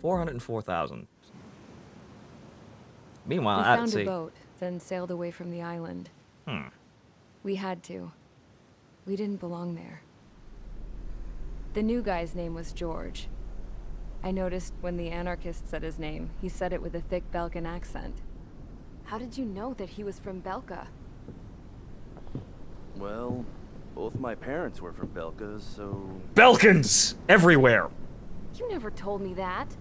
404,000. Meanwhile, We at found sea. a boat, then sailed away from the island. We had to. We didn't belong there. The new guy's name was George. I noticed when the anarchist said his name, he said it with a thick Belkan accent. How did you know that he was from Belka? Well, both my parents were from Belka, so... Belkans! Everywhere! You never told me that.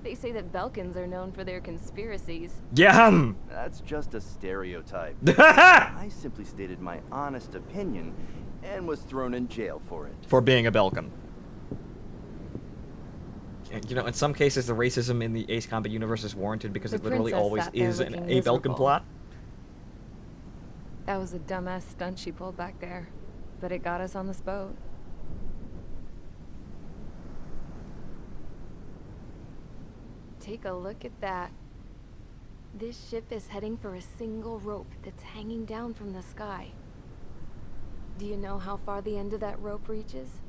They say that Belkans are known for their conspiracies. Yeah! That's just a stereotype. I simply stated my honest opinion and was thrown in jail for it. For being a Belkan. You know, in some cases, the racism in the Ace Combat universe is warranted because The it literally princess always sat there is a looking Belkan miserable. plot. That was a dumbass stunt she pulled back there. But it got us on this boat. Take a look at that. This ship is heading for a single rope that's hanging down from the sky. Do you know how far the end of that rope reaches?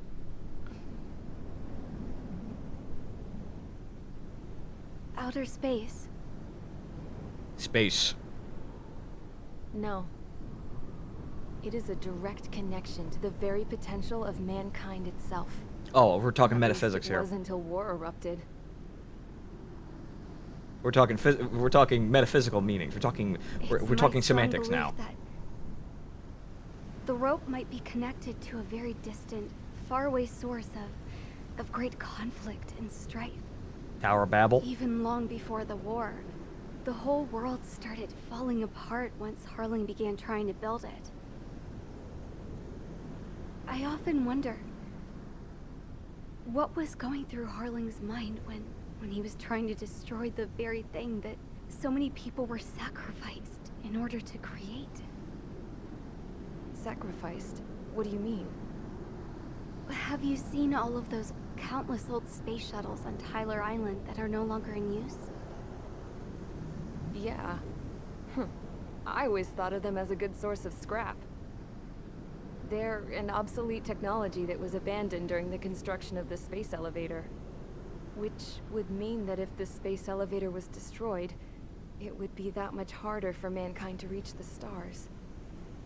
Outer space. Space. No. It is a direct connection to the very potential of mankind itself. Oh, we're talking At least metaphysics it here. was until war erupted. We're talking metaphysical meanings. We're talking It's my semantics strong now. belief that the rope might be connected to a very distant, faraway source of great conflict and strife. Tower of Babel. Even long before the war, the whole world started falling apart once Harling began trying to build it. I often wonder what was going through Harling's mind when he was trying to destroy the very thing that so many people were sacrificed in order to create. Sacrificed? What do you mean? Have you seen all of those countless old space shuttles on Tyler Island that are no longer in use? Yeah. I always thought of them as a good source of scrap. They're an obsolete technology that was abandoned during the construction of the space elevator. Which would mean that if the space elevator was destroyed, it would be that much harder for mankind to reach the stars.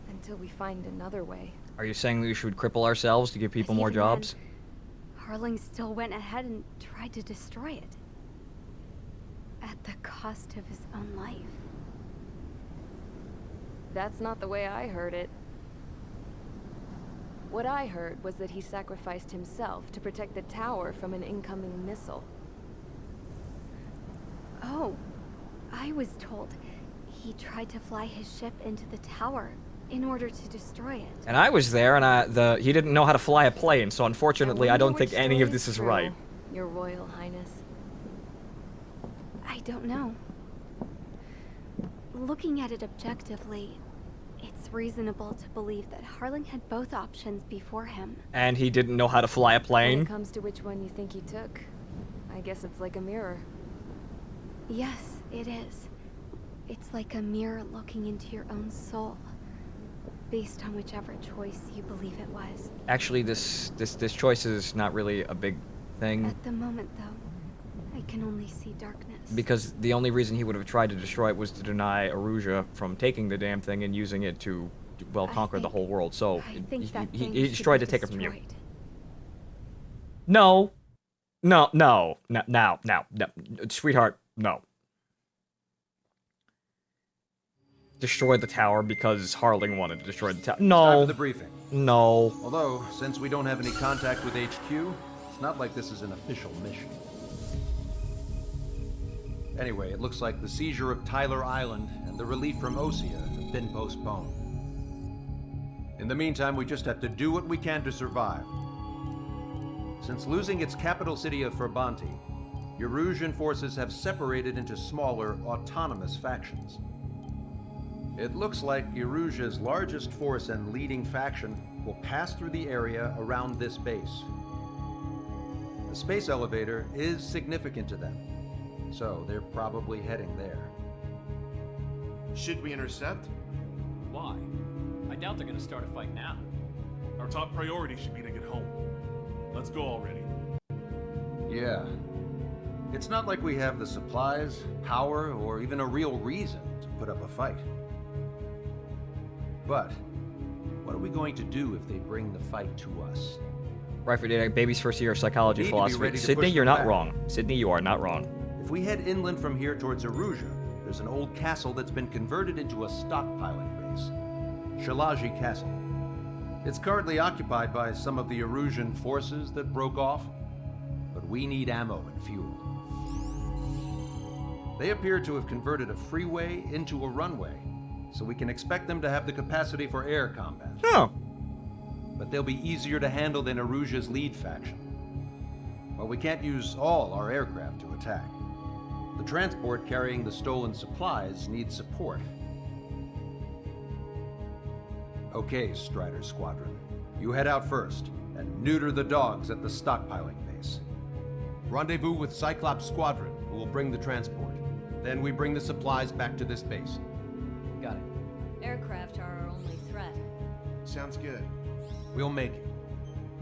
Until we find another way. Are you saying that we should cripple ourselves to give people But more even jobs? then, Harling still went ahead and tried to destroy it. At the cost of his own life. That's not the way I heard it. What I heard was that he sacrificed himself to protect the tower from an incoming missile. Oh, I was told he tried to fly his ship into the tower in order to destroy it. And I was there, and he didn't know how to fly a plane, so unfortunately, I don't think any of this is right. Your Royal Highness. I don't know. Looking at it objectively, it's reasonable to believe that Harling had both options before him. And he didn't know how to fly a When plane? it comes to which one you think he took, I guess it's like a mirror. Yes, it is. It's like a mirror looking into your own soul, based on whichever choice you believe it was. Actually, this choice is not really a big thing. At the moment, though, I can only see darkness. Because the only reason he would have tried to destroy it was to deny Eurasia from taking the damn thing and using it to, well, conquer the whole world. So I think that he thing just should tried be to take it from you. destroyed. No. No. Sweetheart, no. Destroy the tower because Harling wanted to destroy the tower. Time No. for the briefing. No. Although, since we don't have any contact with HQ, it's not like this is an official mission. Anyway, it looks like the seizure of Tyler Island and the relief from Osean have been postponed. In the meantime, we just have to do what we can to survive. Since losing its capital city of Ferbanti, Eurasian forces have separated into smaller, autonomous factions. It looks like Eurasia's largest force and leading faction will pass through the area around this base. The space elevator is significant to them, so they're probably heading there. Should we intercept? Why? I doubt they're gonna start a fight now. Our top priority should be to get home. Let's go already. Yeah. It's not like we have the supplies, power, or even a real reason to put up a fight. But what are we going to do if they bring the fight to us? Right for data, baby's first year of psychology Need to be philosophy. ready to Sydney, push you're them not back. wrong. Sydney, you are not wrong. If we head inland from here towards Eurasia, there's an old castle that's been converted into a stockpiling base. Shalaji Castle. It's currently occupied by some of the Erusian forces that broke off, but we need ammo and fuel. They appear to have converted a freeway into a runway, so we can expect them to have the capacity for air combat. Oh. But they'll be easier to handle than Erusia's lead faction. But we can't use all our aircraft to attack. The transport carrying the stolen supplies needs support. Okay, Strider Squadron. You head out first, and neuter the dogs at the stockpiling base. Rendezvous with Cyclops Squadron, who will bring the transport. Then we bring the supplies back to this base. Got it. Aircraft are our only threat. Sounds good. We'll make it.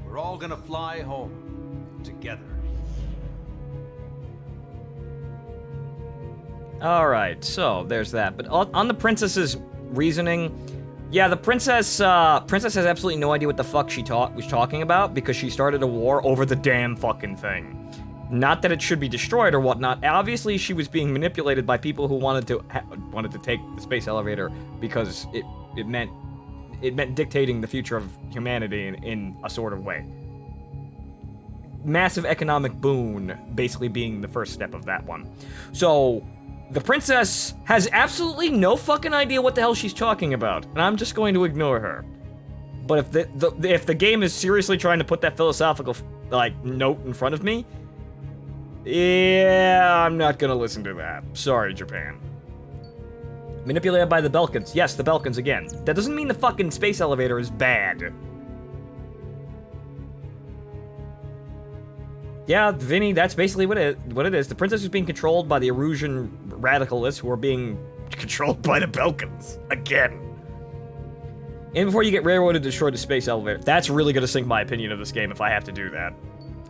We're all gonna fly home. Together. Alright, so there's that. But on the princess's reasoning, yeah, the princess has absolutely no idea what the fuck she was talking about because she started a war over the damn fucking thing. Not that it should be destroyed or whatnot. Obviously, she was being manipulated by people who wanted to take the space elevator because it meant dictating the future of humanity in a sort of way. Massive economic boon basically being the first step of that one. So the princess has absolutely no fucking idea what the hell she's talking about, and I'm just going to ignore her. But if the game is seriously trying to put that philosophical note in front of me, yeah, I'm not gonna listen to that. Sorry, Japan. Manipulated by the Belkans. Yes, the Belkans again. That doesn't mean the fucking space elevator is bad. Yeah, Vinny, that's basically what it is. The princess is being controlled by the Erusian radicalists who are being controlled by the Belkans. Again. And before you get railroaded to destroy the space elevator. That's really gonna sink my opinion of this game if I have to do that.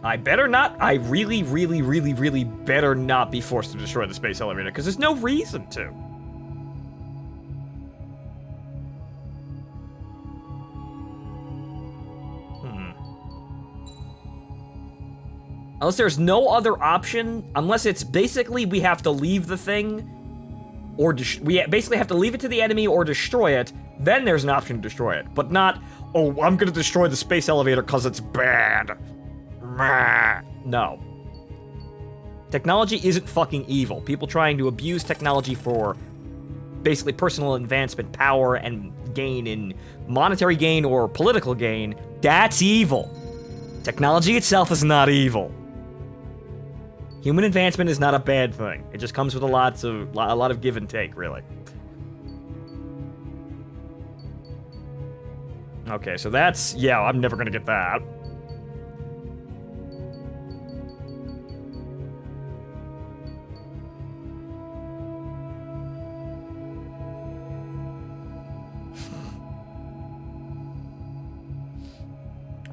I better not. I really, really, really, really better not be forced to destroy the space elevator, because there's no reason to. Unless there's no other option, unless it's basically we have to leave the thing, or we basically have to leave it to the enemy or destroy it, then there's an option to destroy it. But not, oh, I'm gonna destroy the space elevator because it's bad. No. Technology isn't fucking evil. People trying to abuse technology for basically personal advancement, power, and gain in monetary gain or political gain, that's evil. Technology itself is not evil. Human advancement is not a bad thing. It just comes with a lot of give and take, really. Okay, so that's... yeah, I'm never gonna get that.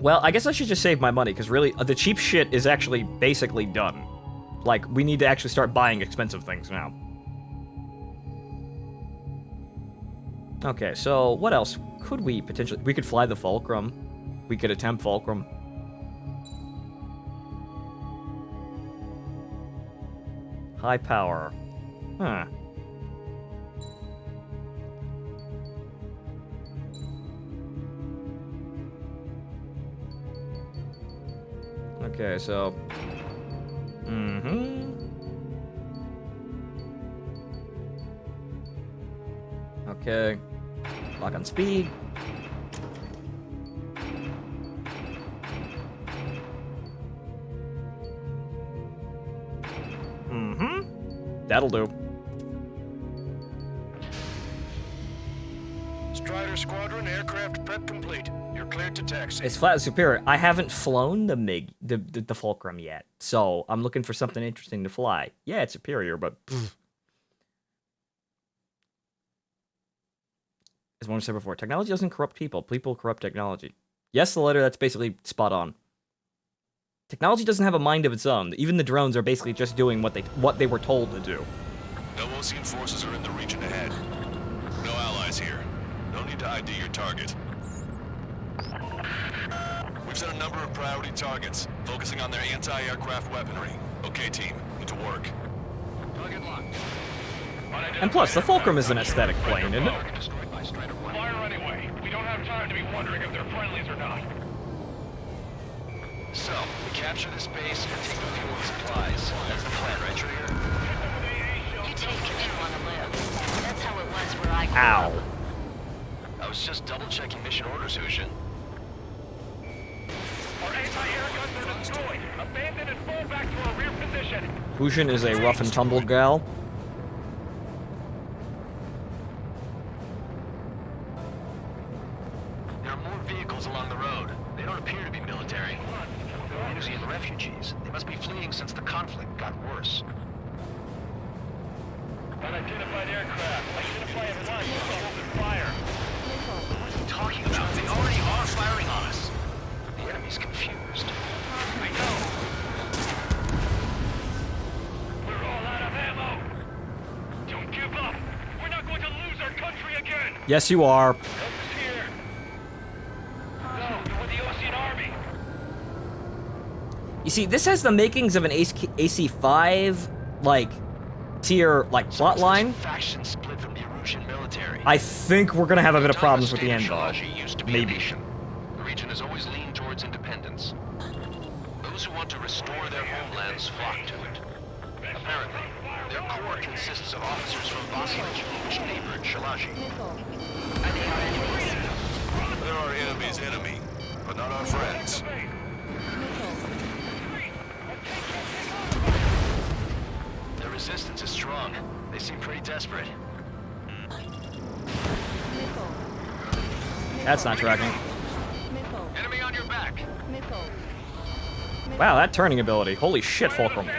Well, I guess I should just save my money, because really, the cheap shit is actually basically done. Like, we need to actually start buying expensive things now. Okay, so what else could we potentially... we could fly the Fulcrum. We could attempt Fulcrum. High power. Huh. Okay, so... Okay. Lock on speed. That'll do. Strider Squadron, aircraft prep complete. You're cleared to taxi. It's flat superior. I haven't flown the Fulcrum yet, so I'm looking for something interesting to fly. Yeah, it's superior, but as one said before, technology doesn't corrupt people. People corrupt technology. Yes, the letter, that's basically spot on. Technology doesn't have a mind of its own. Even the drones are basically just doing what they were told to do. No Osean forces are in the region ahead. No allies here. No need to ID your target. We've set a number of priority targets, focusing on their anti-aircraft weaponry. Okay, team, get to work. Target locked. And plus, the Fulcrum is an aesthetic plane, isn't it? Fire anyway. We don't have time to be wondering if they're friendlies or not. So, we capture this base and take the fuel and supplies. That's the plan, right, Trigger? You take control on the live. That's how it was where I grew Ow. up. I was just double-checking mission orders, Osean. Our anti-air guns are destroyed. Abandon and fall back to our rear position. Ocean is a rough and tumble gal. There are more vehicles along the road. They don't appear to be military. They're Osean refugees. They must be fleeing since the conflict got worse. Unidentified aircraft. Identify at once. Open fire. What are you talking about? They already are firing on us. The enemy's confused. I know. We're all out of ammo. Don't give up. We're not going to lose our country again. Yes, you are. Help is here. No, you're with the Osean Army. You see, this has the makings of an AC-5, like, tier, like, plot line. Faction split from the Eurasian military. I think we're gonna have a bit of problems with the end, though. Used to be Maybe. a nation. The region has always leaned towards independence. Those who want to restore their homelands flock to it. Apparently, their core consists of officers from Bosnich, which neighbored Shalaji. They're our enemy's enemy, but not our friends. Their resistance is strong. They seem pretty desperate. That's not tracking. Enemy on your back. Wow, that turning ability. Holy shit, Fulcrum. They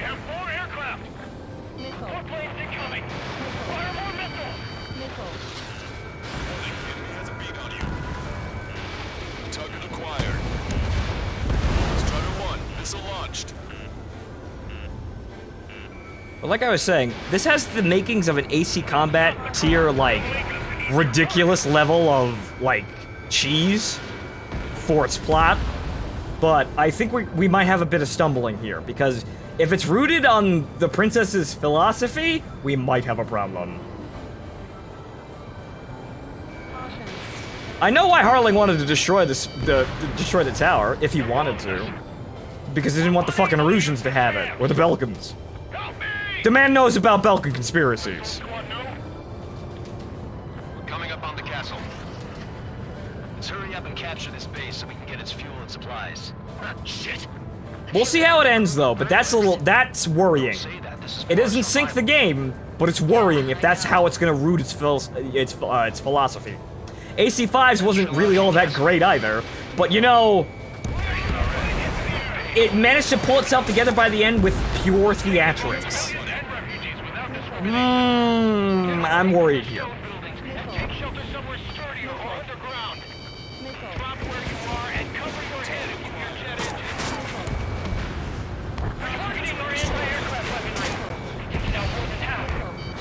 have 4 aircraft. 4 planes incoming. Fire more missiles. Enemy has a beat on you. Target acquired. Strider 1, missile launched. But like I was saying, this has the makings of an AC combat tier, like, ridiculous level of, like, cheese for its plot. But I think we might have a bit of stumbling here, because if it's rooted on the princess's philosophy, we might have a problem. I know why Harling wanted to destroy destroy the tower, if he wanted to. Because he didn't want the fucking Erusians to have it, or the Belkans. The man knows about Belkan conspiracies. Coming up on the castle. Let's hurry up and capture this base so we can get its fuel and supplies. Shit! We'll see how it ends, though, but that's worrying. Say that. This is It doesn't partial sink the survival. game, but it's worrying if that's how it's gonna root its philosophy. AC-5s wasn't really all that great either, but you know, it managed to pull itself together by the end with pure theatrics. I'm worried here. Take shelter somewhere sturdier or underground. Drop where you are and cover your head with your jet engine. Targeting our anti-aircraft weaponry. Taking out more than half.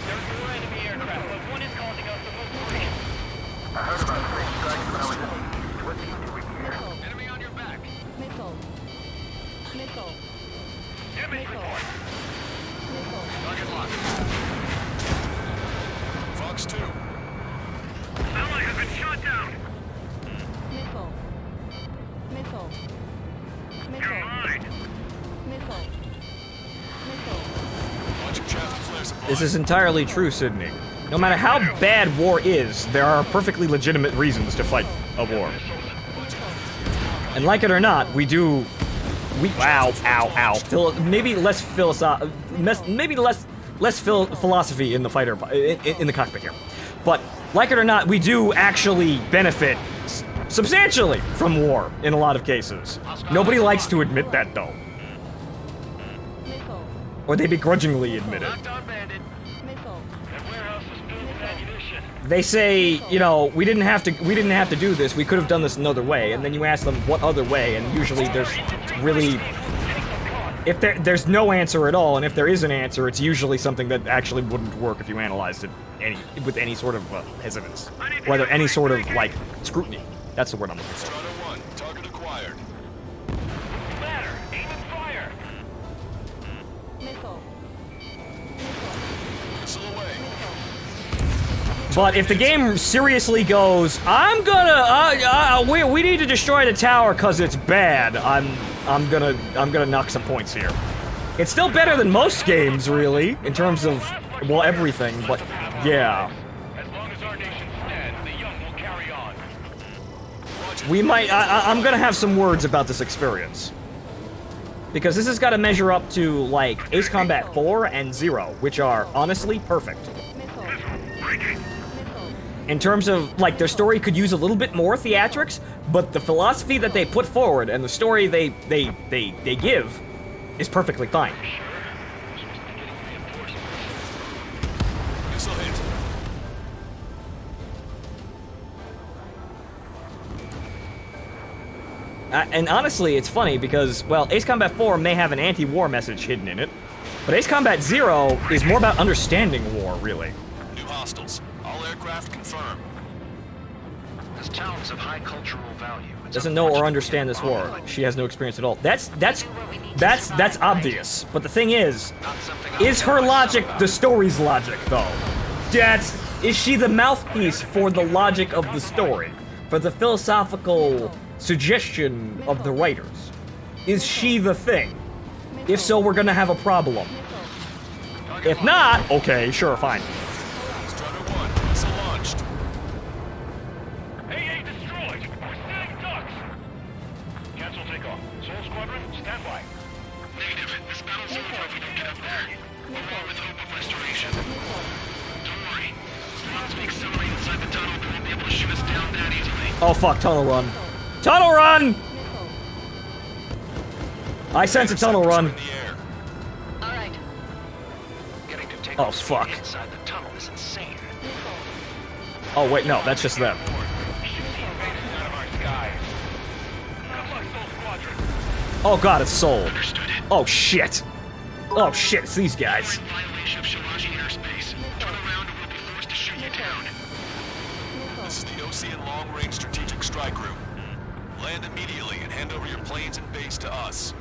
They're your enemy aircraft, but one is causing us the most grief. Enemy on your back. Damage report. Target locked. Fox 2. Ally has been shot down. You're mine. Launching chaff and flare supply. This is entirely true, Sydney. No matter how bad war is, there are perfectly legitimate reasons to fight a war. And like it or not, maybe less philosophy in the fighter, in the cockpit here. But like it or not, we do actually benefit substantially from war in a lot of cases. Nobody likes to admit that, though. Or they begrudgingly admit it. Locked on bandit. That warehouse is filled with ammunition. they say, you know, we didn't have to do this. We could have done this another way. And then you ask them what other way, and usually there's really, if there's no answer at all, and if there is an answer, it's usually something that actually wouldn't work if you analyzed it with any sort of hesitance, whether any sort of like scrutiny. That's the word I'm looking for. Strider 1, target acquired. Ladder, aim and fire. Missile away. But if the game seriously goes, I'm gonna, we need to destroy the tower because it's bad, I'm gonna knock some points here. It's still better than most games, really, in terms of, well, everything, but yeah. As long as our nation stands, the young will carry on. We might, I'm gonna have some words about this experience. Because this has got to measure up to, like, Ace Combat 4 and 0, which are, honestly, perfect. In terms of, like, their story could use a little bit more theatrics, but the philosophy that they put forward and the story they give is perfectly fine. Missile hit. And honestly, it's funny because, well, Ace Combat 4 may have an anti-war message hidden in it, but Ace Combat 0 is more about understanding war, really. New hostiles. All aircraft confirmed. This town is of high cultural value. It's Doesn't know or understand this war. She has no experience at all. That's obvious. But the thing is her logic the story's logic, though? Is she the mouthpiece for the logic of the story? For the philosophical suggestion of the writers? Is she the thing? If so, we're gonna have a problem. If not, okay, sure, fine. Strider 1, missile launched. AA destroyed. We're setting ducks. Cancel takeoff. Soul Squadron, stand by. Negative. This battle's over if we don't get up there. Along with hope of restoration. Don't worry. As long as we accelerate inside the tunnel, they won't be able to shoot us down that easily. Oh fuck, tunnel run. Tunnel run! I sense a tunnel run. All right. Getting to take Oh, off fuck. inside the tunnel is insane. Oh wait, no, that's just them. Oh god, it's Soul. Oh shit. Oh shit, it's these guys. Violation of Shalaji airspace. Turn around or we'll be forced to shoot you down. This is the Osean Long Range Strategic Strike Group. Land immediately and hand over your planes and base to us.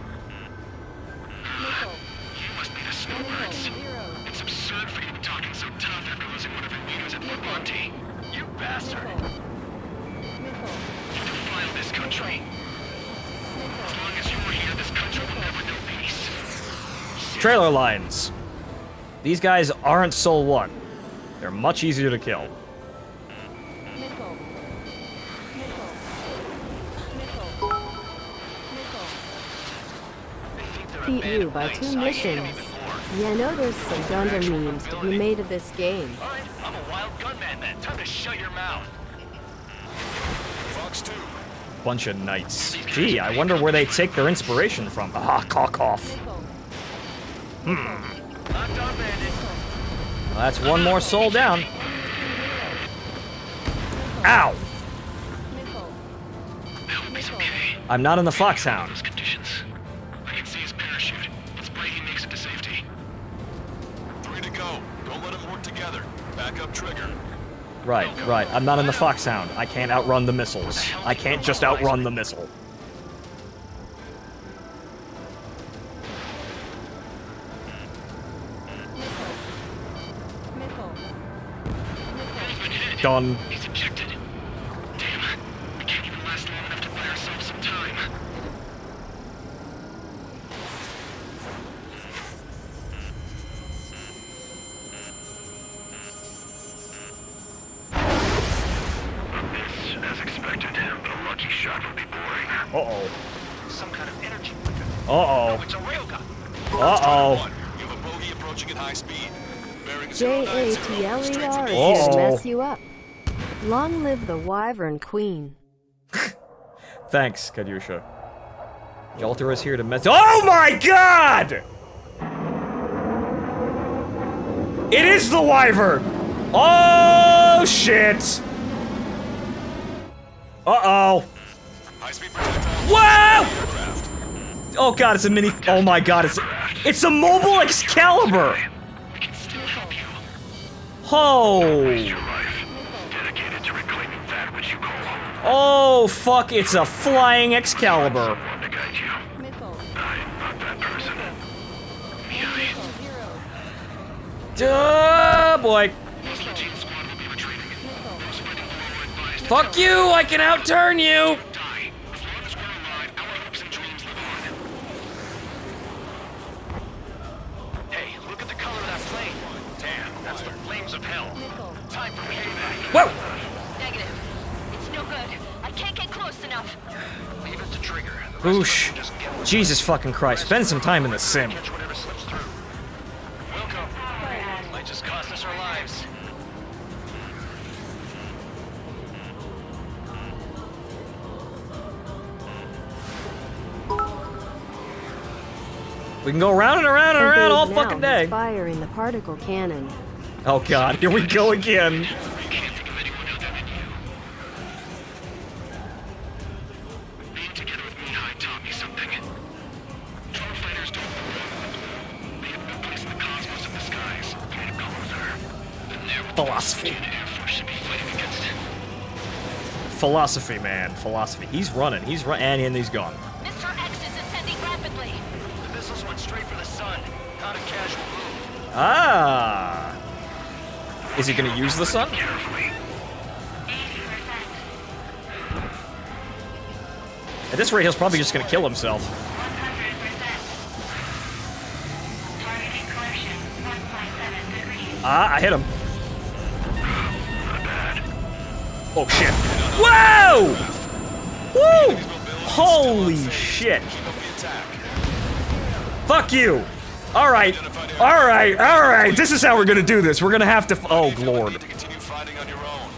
You must be the snowbirds. It's absurd for you to be talking so tough after losing one of your leaders at Fort Monty. You bastard. You defile this country. As long as you're here, this country will never know peace. Trailer lines. These guys aren't Soul 1. They're much easier to kill. Beat you by 2 missions. Yeah, I know there's some Dunder memes to be made of this game. Alright, I'm a wild gunman then. Time to shut your mouth. Fox 2. Bunch of knights. Gee, I wonder where they take their inspiration from. Ah, cough. Locked on bandit. Well, that's one more soul down. Ow! I'm not in the Foxhound. Conditions. I can see his parachute. Let's pray he makes it to safety. 3 to go. Don't let them work together. Back up trigger. Right. I'm not in the Foxhound. I can't outrun the missiles. I can't just outrun the missile. Done. He's ejected. Damn. We can't even last long enough to buy ourselves some time. This, as expected, but a lucky shot would be boring. Uh-oh. Some kind of energy weapon. Uh-oh. It's a railgun. Uh-oh. You have a bogey approaching at high speed. Bearing JATLER is Uh-oh. gonna mess you up. Long live the Wyvern Queen. Thanks, Kadyusha. Jalter is here to mess— Oh my god! It is the Wyvern! Oh! Oh, shit! Uh-oh. Whoa! Oh god, it's a mini. Oh my god, it's a mobile Excalibur. Oh. Oh fuck! It's a flying Excalibur. Duh, boy. Fuck you! I can outturn you. Whoa! Negative. It's no good. I can't get close enough. Leave it to trigger. Oosh. Jesus fucking Christ. Spend some time in the sim. Welcome. Might just cost us our lives. We can go around and around and around all fucking day. Firing the particle cannon. Oh god, here we go again. Philosophy. Philosophy, man. Philosophy. He's running. And he's gone. Mr. X is ascending rapidly. The missiles went straight for the sun. Not a casual move. Ah. Is he gonna use the sun? At this rate, he's probably just gonna kill himself. Ah, I hit him. Oh shit. Whoa! Woo! Holy shit. Fuck you. Alright. Alright, alright. This is how we're gonna do this. We're gonna have to. Oh, Lord.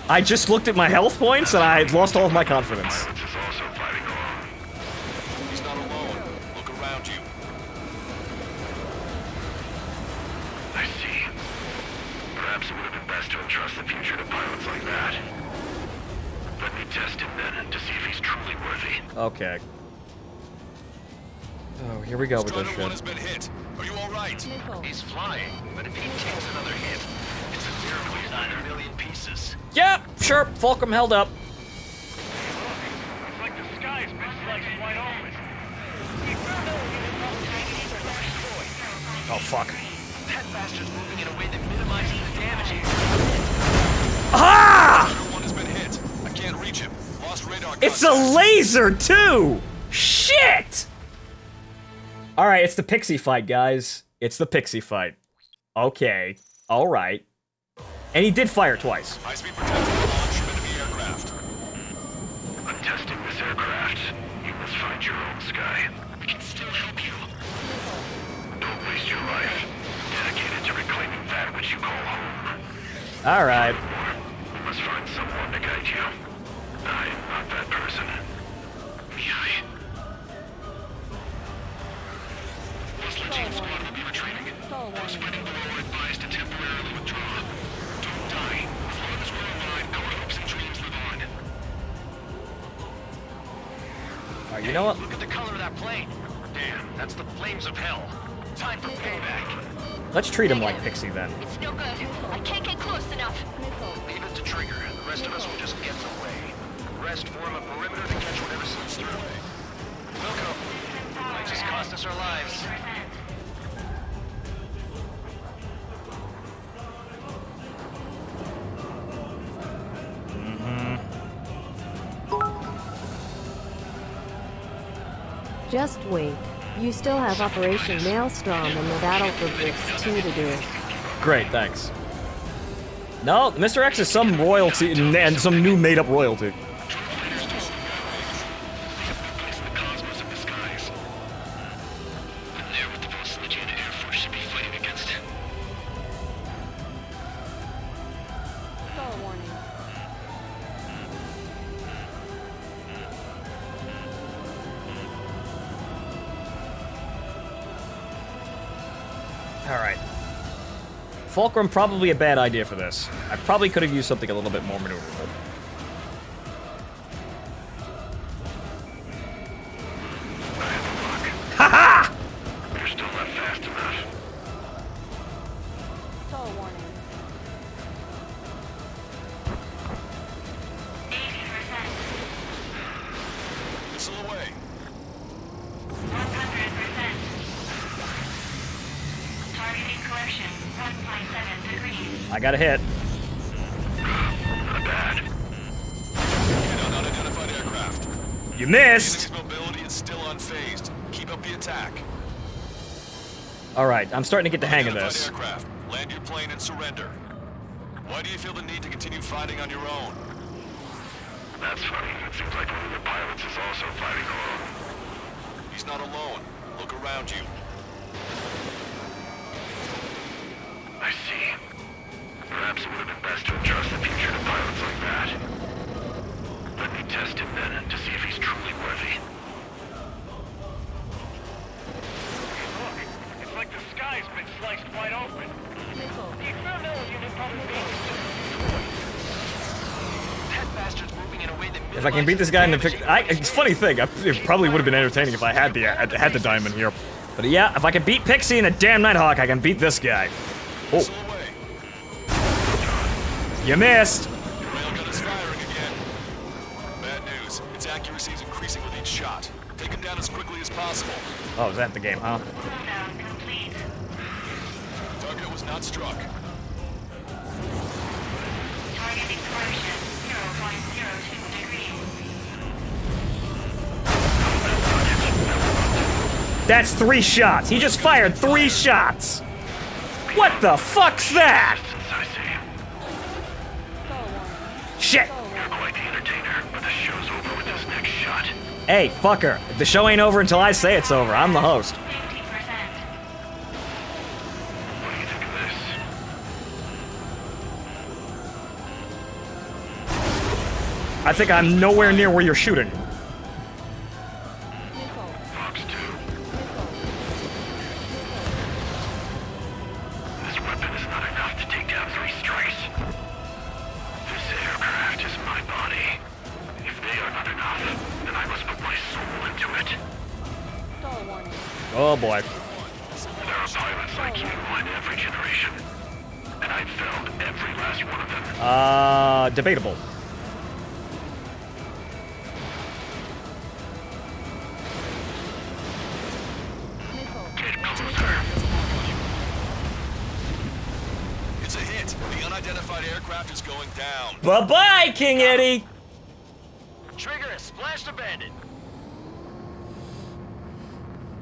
I just looked at my health points and I lost all of my confidence. He's not alone. Look around you. I see. Perhaps it would have been best to entrust the future to pilots like that. Let me test him then to see if he's truly worthy. Okay. Oh, here we go with this shit. Has been hit. Are you all right? He's flying, but if he takes another hit, it's a miracle he's not in a million pieces. Yep, sure. Fulcrum held up. It's like the sky's been sliced wide open. Oh, fuck. That bastard's moving in a way that minimizes the damage. Ah! One has been hit. I can't reach him. Lost radar. It's a laser, too! Shit! Alright, it's the pixie fight, guys. It's the pixie fight. Okay. Alright. And he did fire twice. High-speed protected launch from enemy aircraft. I'm testing this aircraft. You must find your own sky. We can still help you. Don't waste your life. Dedicated to reclaiming that which you call home. Alright. We must find someone to guide you. I am not that person. Team squad will be retreating. Those fighting below are advised to temporarily withdraw. Don't die. As long as we're alive, our hopes and dreams live on. Alright, you know what? Look at the color of that plane. Damn, that's the flames of hell. Time for payback. Let's treat him like Pixie then. It's no good. I can't get close enough. Leave it to trigger. The rest of us will just get away. The rest form a perimeter to catch whatever slips through. Welcome. Might just cost us our lives. Just wait. You still have Operation Maelstrom and the Battle for Bricks 2 to do. Great, thanks. No, Mr. X is some royalty and some new made-up royalty. Fulcrum, probably a bad idea for this. I probably could have used something a little bit more maneuverable. Ha-ha! You're still not fast enough. Stall warning. 80%. Missile away. 100%. Targeting correction. 1.7 degrees. I got a hit. Not bad. Hit on unidentified aircraft. You missed! Enemy's mobility is still unfazed. Keep up the attack. Alright, I'm starting to get the hang of Unidentified this. aircraft. Land your plane and surrender. Why do you feel the need to continue fighting on your own? That's funny. It seems like one of the pilots is also fighting alone. He's not alone. Look around you. I see. Perhaps it would have been best to entrust the future to pilots like that. Let me test him then to see if he's truly worthy. Look, it's like the sky's been sliced wide open. The experimental unit probably That bastard's moving in a way that If I can beat this guy in the pick, it's a funny thing. It probably would have been entertaining if I had the diamond here. But yeah, if I can beat Pixie and a damn Nighthawk, I can beat this guy. Oh, you missed. Your railgun is firing again. Bad news. Its accuracy is increasing with each shot. Take him down as quickly as possible. Oh, is that the game, huh? Countdown complete. Target was not struck. Targeting correction. 0.02 degrees. That's 3 shots. He just fired 3 shots. What the fuck's that? Shit. You're quite the entertainer, but the show's over with this next shot. Hey, fucker. The show ain't over until I say it's over. I'm the host. 50%. What do you think of this? I think I'm nowhere near where you're shooting. Fox 2. This weapon is not enough to take down 3 strikes. This aircraft is my body. If they are not enough, then I must put my soul into it. Stall warning. Oh boy. There are pilots like you in every generation. And I've found every last one of them. Debatable. Get closer. It's a hit. The unidentified aircraft is going down. Bye-bye, King Eddie. Trigger is splashed abandoned.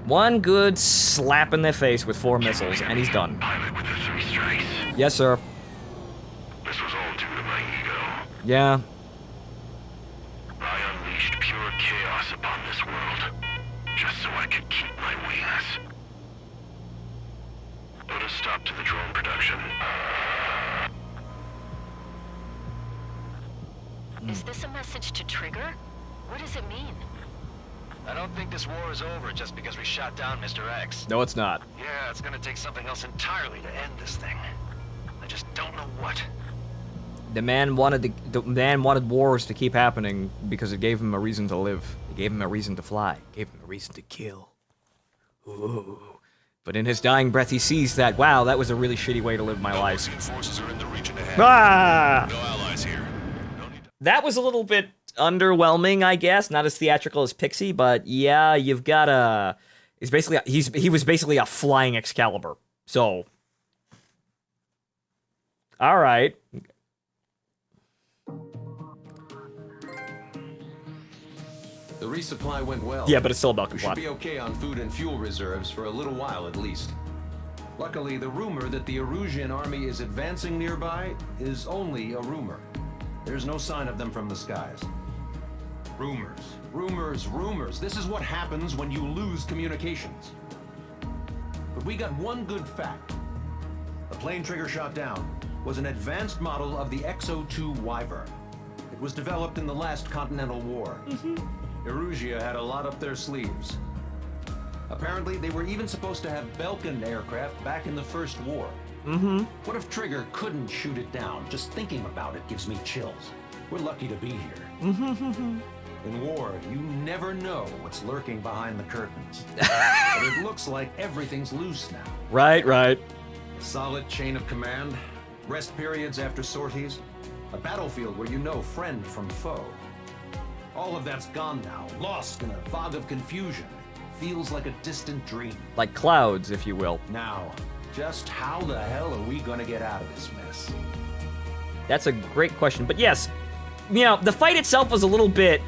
One good slap in the face with 4 missiles, and he's done. Pilot with the 3 strikes. Yes, sir. This was all due to my ego. Yeah. I unleashed pure chaos upon this world, just so I could keep my wings. Put a stop to the drone production. Is this a message to Trigger? What does it mean? I don't think this war is over just because we shot down Mr. X. No, it's not. Yeah, it's gonna take something else entirely to end this thing. I just don't know what. The man wanted wars to keep happening because it gave him a reason to live. It gave him a reason to fly. It gave him a reason to kill. Ooh. But in his dying breath, he sees that, wow, that was a really shitty way to live my life. Osean forces are in the region ahead. Ah! No allies here. No need to... That was a little bit underwhelming, I guess. Not as theatrical as Pixie, but yeah, you've got a... He was basically a flying Excalibur. So... Alright. The resupply went well. Yeah, but it's still about We should Kublai. be okay on food and fuel reserves for a little while at least. Luckily, the rumor that the Eurasia army is advancing nearby is only a rumor. There's no sign of them from the skies. Rumors, rumors, rumors. This is what happens when you lose communications. But we got one good fact. The plane Trigger shot down was an advanced model of the XO-2 Wyvern. It was developed in the last Continental War. Eurasia had a lot up their sleeves. Apparently, they were even supposed to have Belkin aircraft back in the First War. Mm-hmm. What if Trigger couldn't shoot it down? Just thinking about it gives me chills. We're lucky to be here. Mm-hmm. In war, you never know what's lurking behind the curtains. But it looks like everything's loose now. Right. A solid chain of command, rest periods after sorties, a battlefield where you know friend from foe. All of that's gone now, lost in a fog of confusion. Feels like a distant dream. Like clouds, if you will. Now, just how the hell are we gonna get out of this mess? That's a great question. But yes, you know, the fight itself was a little bit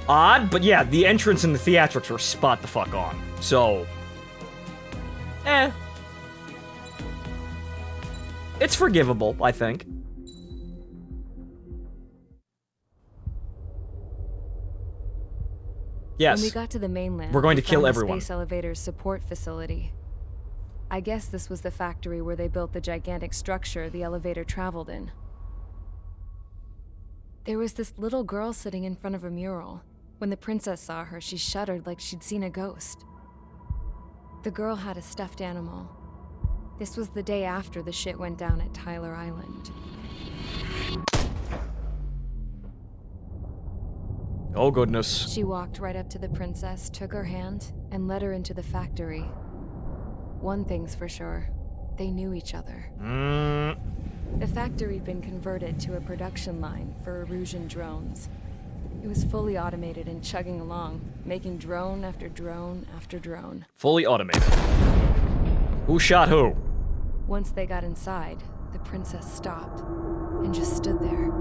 odd, but yeah, the entrance and the theatrics were spot the fuck on. So, it's forgivable, I think. Yes. When we got to the mainland, we're going to we kill found the everyone. Space Elevator's support facility. I guess this was the factory where they built the gigantic structure the elevator traveled in. There was this little girl sitting in front of a mural. When the princess saw her, she shuddered like she'd seen a ghost. The girl had a stuffed animal. This was the day after the shit went down at Tyler Island. Oh, goodness. She walked right up to the princess, took her hand, and led her into the factory. One thing's for sure, they knew each other. The factory'd been converted to a production line for Eurasia drones. It was fully automated and chugging along, making drone after drone after drone. Fully automated. Who shot who? Once they got inside, the princess stopped and just stood there.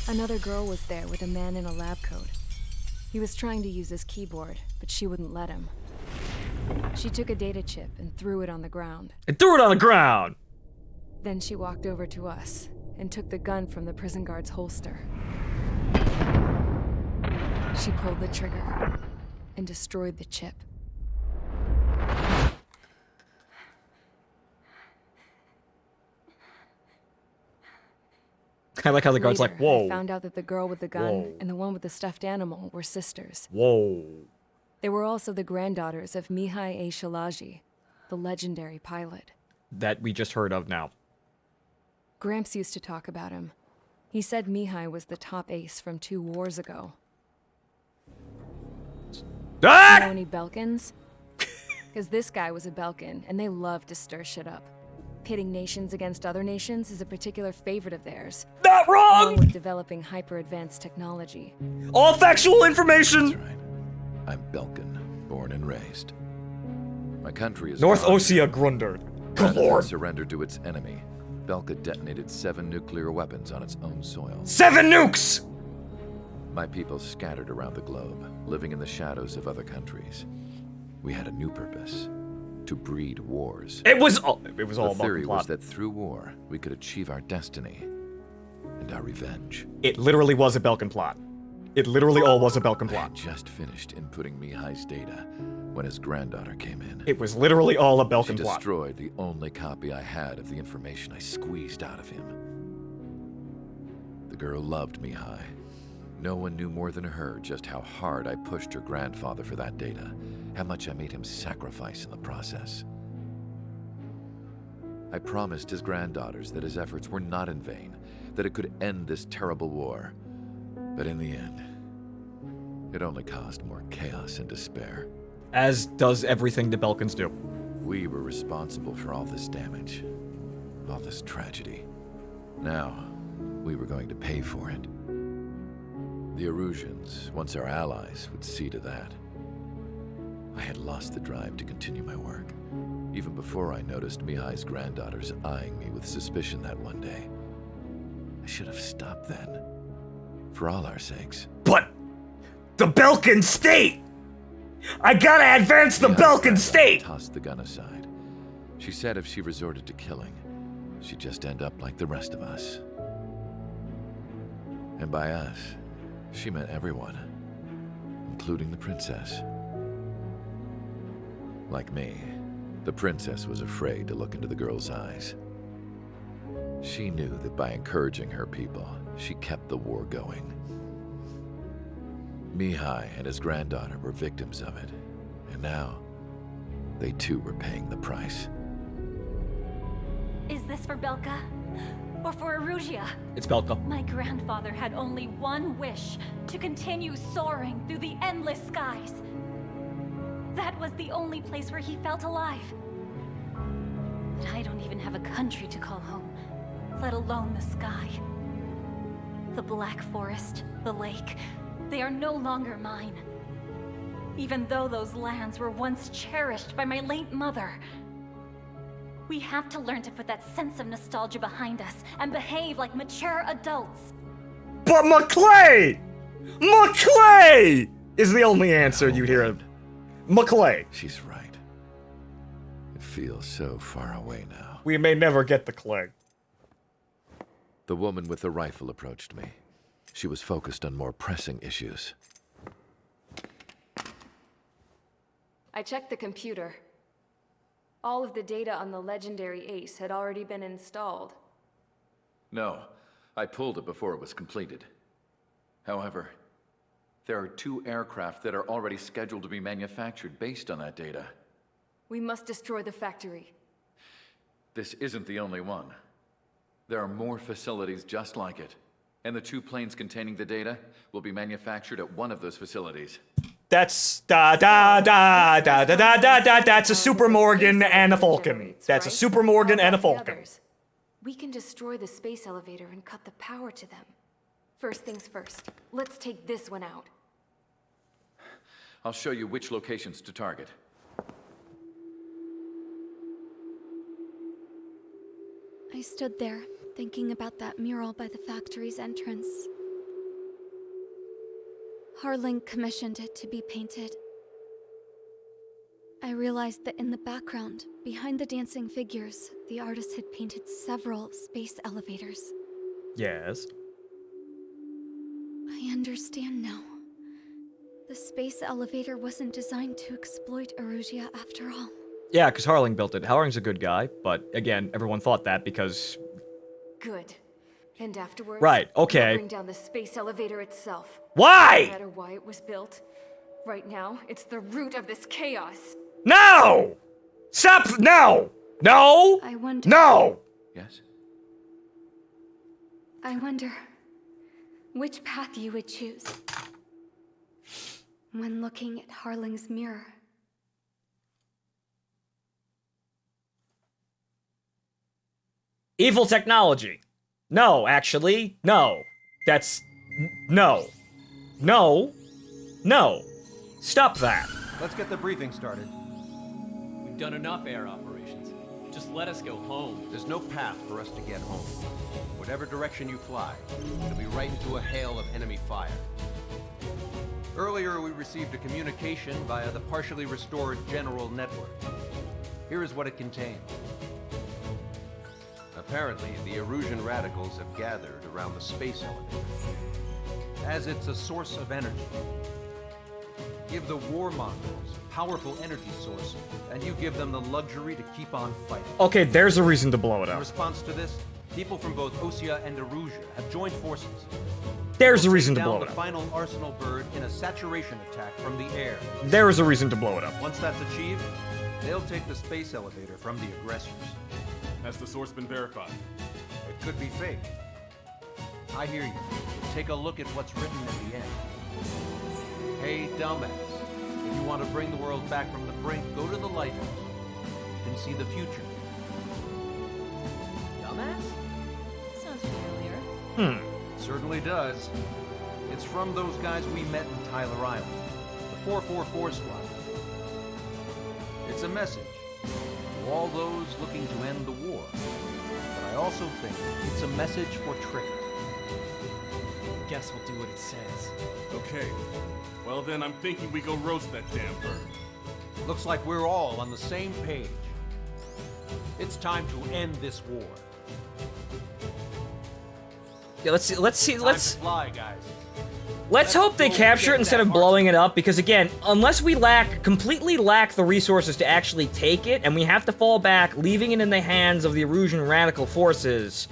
Another girl was there with a man in a lab coat. He was trying to use his keyboard, but she wouldn't let him. She took a data chip and threw it on the ground. And threw it on the ground! Then she walked over to us and took the gun from the prison guard's holster. She pulled the trigger and destroyed the chip. I like how the guard's Later, like, whoa. I found out that the girl with the gun Whoa. and the one with the stuffed animal were sisters. Whoa. They were also the granddaughters of Mihai A. Shalaji, the legendary pilot. That we just heard of now. Gramps used to talk about him. He said Mihai was the top ace from 2 wars ago. Ah! Know any Belkans? Because this guy was a Belkan, and they love to stir shit up. Pitting nations against other nations is a particular favorite of theirs. Not wrong! Along with developing hyper-advanced technology. All factual information! That's right. I'm Belkan, born and raised. My country is North gone. Osea Grundard. Good Rather than lord. surrender to its enemy, Belka detonated 7 nuclear weapons on its own soil. 7 nukes! My people scattered around the globe, living in the shadows of other countries. We had a new purpose. To breed wars. It was all The about theory the was plot. that through war, we could achieve our destiny and our revenge. It literally was a Belkan plot. It literally all was a Belkan I had plot. just finished inputting Mihai's data when his granddaughter came in. It was literally all a She Belkan plot. destroyed the only copy I had of the information I squeezed out of him. The girl loved Mihai. No one knew more than her just how hard I pushed her grandfather for that data, how much I made him sacrifice in the process. I promised his granddaughters that his efforts were not in vain, that it could end this terrible war. But in the end, it only caused more chaos and despair. As does everything the Belkans do. We were responsible for all this damage, all this tragedy. Now, we were going to pay for it. The Erusians, once our allies, would see to that. I had lost the drive to continue my work, even before I noticed Mihai's granddaughters eyeing me with suspicion that one day. I should have stopped then, for all our sakes. But the Belkan state! I gotta advance the Mihai's Belkan granddaughter state! tossed the gun aside. She said if she resorted to killing, she'd just end up like the rest of us. And by us, she meant everyone, including the princess. Like me, the princess was afraid to look into the girl's eyes. She knew that by encouraging her people, she kept the war going. Mihai and his granddaughter were victims of it, and now they too were paying the price. Is this for Belka? Or for Eurasia? It's Belka. My grandfather had only one wish, to continue soaring through the endless skies. That was the only place where he felt alive. But I don't even have a country to call home, let alone the sky. The Black Forest, the lake, they are no longer mine. Even though those lands were once cherished by my late mother. We have to learn to put that sense of nostalgia behind us and behave like mature adults. But Maclay! Maclay is the only answer you'd hear. Maclay. She's right. It feels so far away now. We may never get the Clay. The woman with the rifle approached me. She was focused on more pressing issues. I checked the computer. All of the data on the legendary Ace had already been installed. No, I pulled it before it was completed. However, there are 2 aircraft that are already scheduled to be manufactured based on that data. We must destroy the factory. This isn't the only one. There are more facilities just like it, and the 2 planes containing the data will be manufactured at one of those facilities. That's that's a Super Morgan and a Falcon. That's a Super Morgan and a Falcon. We can destroy the space elevator and cut the power to them. First things first, let's take this one out. I'll show you which locations to target. I stood there, thinking about that mural by the factory's entrance. Harling commissioned it to be painted. I realized that in the background, behind the dancing figures, the artist had painted several space elevators. Yes. I understand now. The space elevator wasn't designed to exploit Eurasia after all. Yeah, because Harling built it. Harling's a good guy, but again, everyone thought that because... Good. And afterwards, right, okay. we'll bring down the space elevator itself. Why? No matter why it was built, right now, it's the root of this chaos. No! Stop! No! No! I wonder... No! Yes? I wonder which path you would choose when looking at Harling's mirror. Evil technology. No, actually, no. That's... no. No. No. Stop that. Let's get the briefing started. We've done enough air operations. Just let us go home. There's no path for us to get home. Whatever direction you fly, it'll be right into a hail of enemy fire. Earlier, we received a communication via the partially restored General Network. Here is what it contained. Apparently, the Erusian radicals have gathered around the space elevator, as it's a source of energy. Give the warmongers a powerful energy source, and you give them the luxury to keep on fighting. Okay, there's a reason to blow it In up. response to this, people from both Osean and Eurasia have joined forces. There's a reason to blow Down it the up. final Arsenal bird in a saturation attack from the air. There is a reason to blow it up. Once that's achieved, they'll take the space elevator from the aggressors. Has the source been verified? It could be fake. I hear you. Take a look at what's written at the end. Hey, dumbass. If you want to bring the world back from the brink, go to the Lighthouse. You can see the future. Dumbass? Sounds familiar. Certainly does. It's from those guys we met in Tyler Island. The 444 squad. It's a message to all those looking to end the war. But I also think it's a message for Tricker. Guess we'll do what it says. Okay. Well then, I'm thinking we go roast that damn bird. Looks like we're all on the same page. It's time to end this war. Yeah, let's Time to fly, guys. Let's hope they capture it instead of blowing it up, because again, unless we completely lack the resources to actually take it, and we have to fall back, leaving it in the hands of the Erusian radical forces,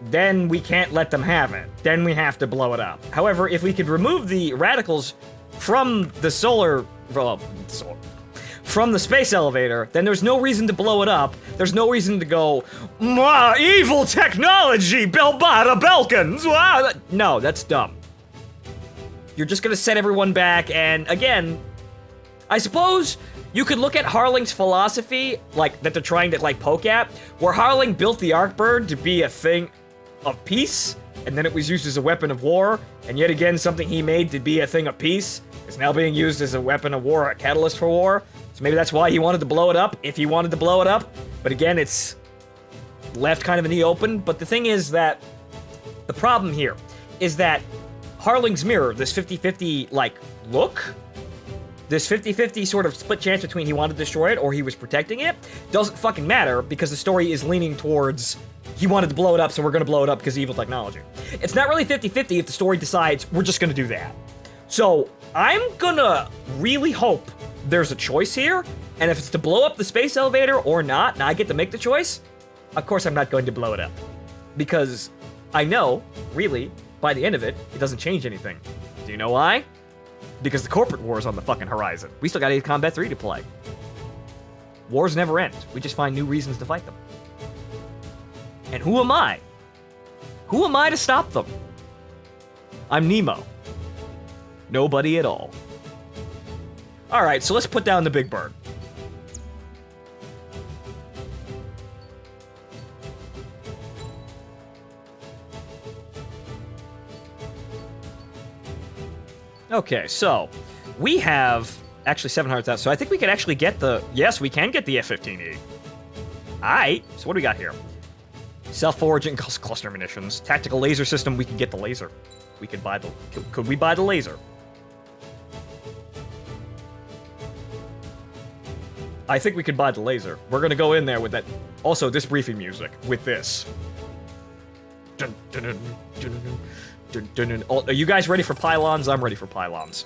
then we can't let them have it. Then we have to blow it up. However, if we could remove the radicals from the from the space elevator, then there's no reason to blow it up. There's no reason to go, evil technology, Belbada Belkins! No, that's dumb. You're just gonna set everyone back, and again, I suppose you could look at Harling's philosophy, like, that they're trying to, like, poke at, where Harling built the Arcbird to be a thing of peace, and then it was used as a weapon of war, and yet again, something he made to be a thing of peace is now being used as a weapon of war, a catalyst for war. So maybe that's why he wanted to blow it up, if he wanted to blow it up. But again, it's left kind of in the open. But the thing is that the problem here is that Harling's mirror, this 50-50, like, look, this 50-50 sort of split chance between he wanted to destroy it or he was protecting it, doesn't fucking matter because the story is leaning towards he wanted to blow it up, so we're gonna blow it up because of evil technology. It's not really 50-50 if the story decides we're just gonna do that. So I'm gonna really hope there's a choice here, and if it's to blow up the space elevator or not, and I get to make the choice, of course I'm not going to blow it up. Because I know, really, by the end of it, it doesn't change anything. Do you know why? Because the corporate war is on the fucking horizon. We still got Ace Combat 3 to play. Wars never end. We just find new reasons to fight them. And who am I? Who am I to stop them? I'm Nemo. Nobody at all. Alright, so let's put down the big bird. Okay, so we have actually 700,000. So I think we can actually get the... Yes, we can get the F-15E. Alright, so what do we got here? Self-foraging cluster munitions. Tactical laser system, we can get the laser. We could buy the... Could we buy the laser? I think we could buy the laser. We're gonna go in there with that... Also, this briefing music. With this. Dun, dun, dun, dun, dun, dun, dun, dun. Oh, are you guys ready for pylons? I'm ready for pylons.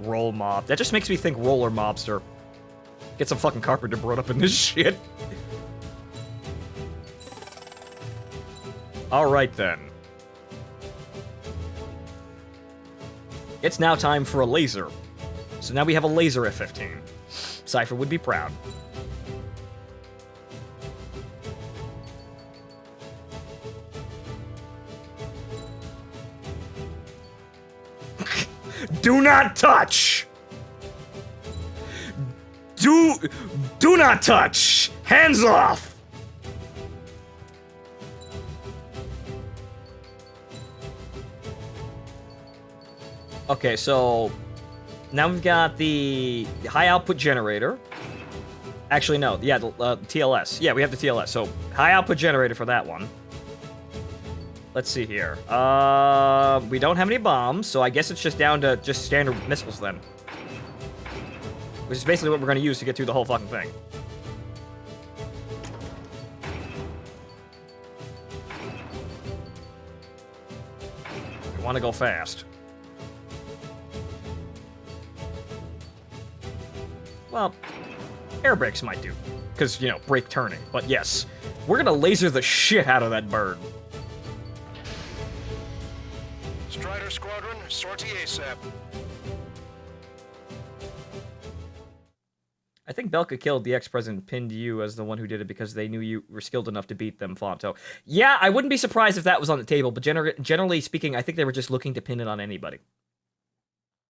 Roll mob. That just makes me think roller mobster. Get some fucking carpenter brought up in this shit. Alright then. It's now time for a laser. So now we have a laser F-15. Cypher would be proud. Do not touch! Do not touch! Hands off! Okay, so now we've got the high output generator. Actually, no. Yeah, the TLS. Yeah, we have the TLS. So high output generator for that one. Let's see here. We don't have any bombs, so I guess it's just down to just standard missiles then. Which is basically what we're going to use to get through the whole fucking thing. We want to go fast. Well, air brakes might do. Because, you know, brake turning. But yes, we're going to laser the shit out of that bird. Strider Squadron, sortie ASAP. I think Belka killed the ex-president, pinned you as the one who did it because they knew you were skilled enough to beat them, Fonto. Yeah, I wouldn't be surprised if that was on the table, but generally speaking, I think they were just looking to pin it on anybody.